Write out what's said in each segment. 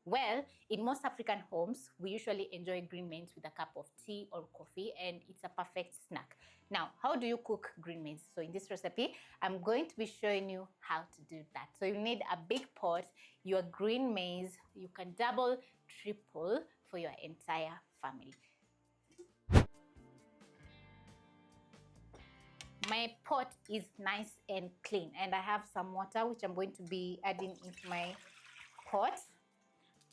Well, in most African homes, we usually enjoy green maize with a cup of tea or coffee, and it's a perfect snack. Now, how do you cook green maize? So in this recipe, I'm going to be showing you how to do that. So you need a big pot, your green maize. You can double, triple for your entire family. My pot is nice and clean, and I have some water which I'm going to be adding into my pot.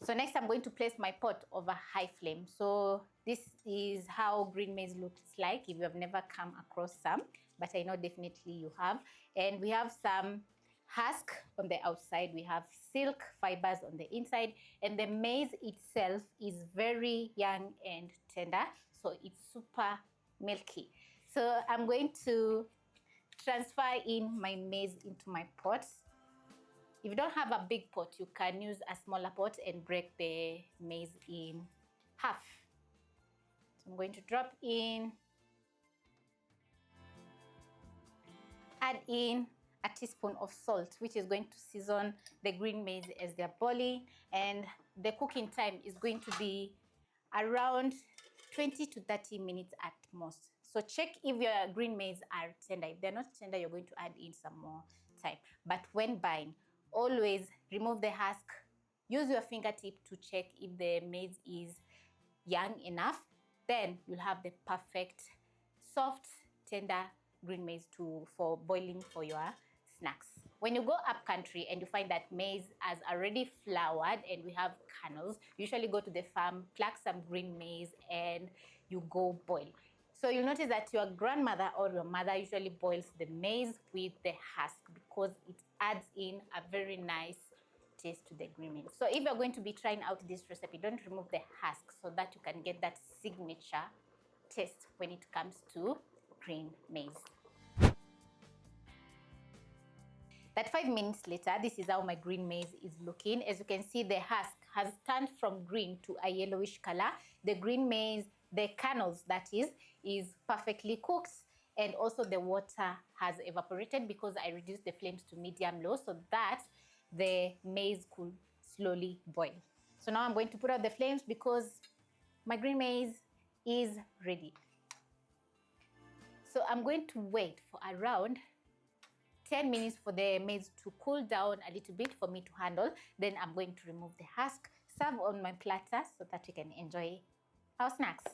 So next I'm going to place my pot over high flame. So this is how green maize looks like if you have never come across some, but I know definitely you have. And we have some husk on the outside, we have silk fibers on the inside, and the maize itself is very young and tender, so it's super milky. So I'm going to transfer in my maize into my pot. If you don't have a big pot, you can use a smaller pot and break the maize in half. So I'm going to drop in, add in a teaspoon of salt, which is going to season the green maize as they're boiling, and the cooking time is going to be around 20 to 30 minutes at most. So check if your green maize are tender. If they're not tender, you're going to add in some more time. But when buying, always remove the husk. Use your fingertip to check if the maize is young enough. Then you'll have the perfect, soft, tender green maize for boiling for your snacks. When you go up country and you find that maize has already floured and we have kernels, you usually go to the farm, pluck some green maize, and you go boil. So you'll notice that your grandmother or your mother usually boils the maize with the husk because it adds in a very nice taste to the green maize. So if you're going to be trying out this recipe, don't remove the husk so that you can get that signature taste when it comes to green maize. That 5 minutes later, this is how my green maize is looking. As you can see, the husk has turned from green to a yellowish color. The green maize, the kernels that is perfectly cooked, and also the water has evaporated because I reduced the flames to medium-low so that the maize could slowly boil. So now I'm going to put out the flames because my green maize is ready. So I'm going to wait for around 10 minutes for the maize to cool down a little bit for me to handle. Then I'm going to remove the husk, serve on my platter so that we can enjoy our snacks.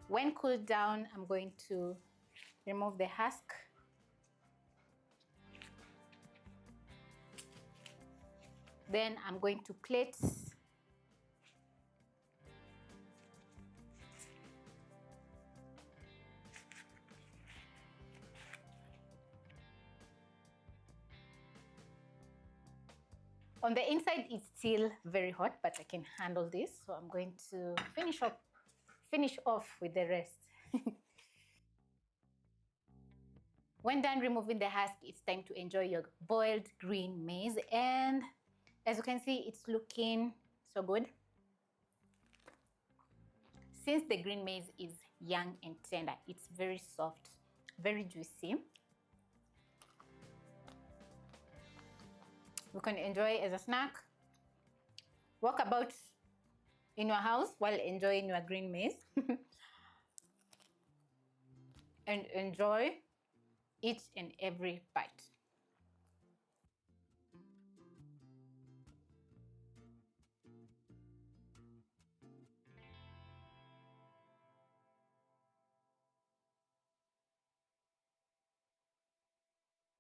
When cooled down, I'm going to remove the husk. Then I'm going to plate. On the inside, it's still very hot, but I can handle this. So I'm going to finish off with the rest. When done removing the husk, it's time to enjoy your boiled green maize. And as you can see, it's looking so good. Since the green maize is young and tender, it's very soft, very juicy. You can enjoy it as a snack. Walk about in your house while enjoying your green maize. And enjoy each and every bite.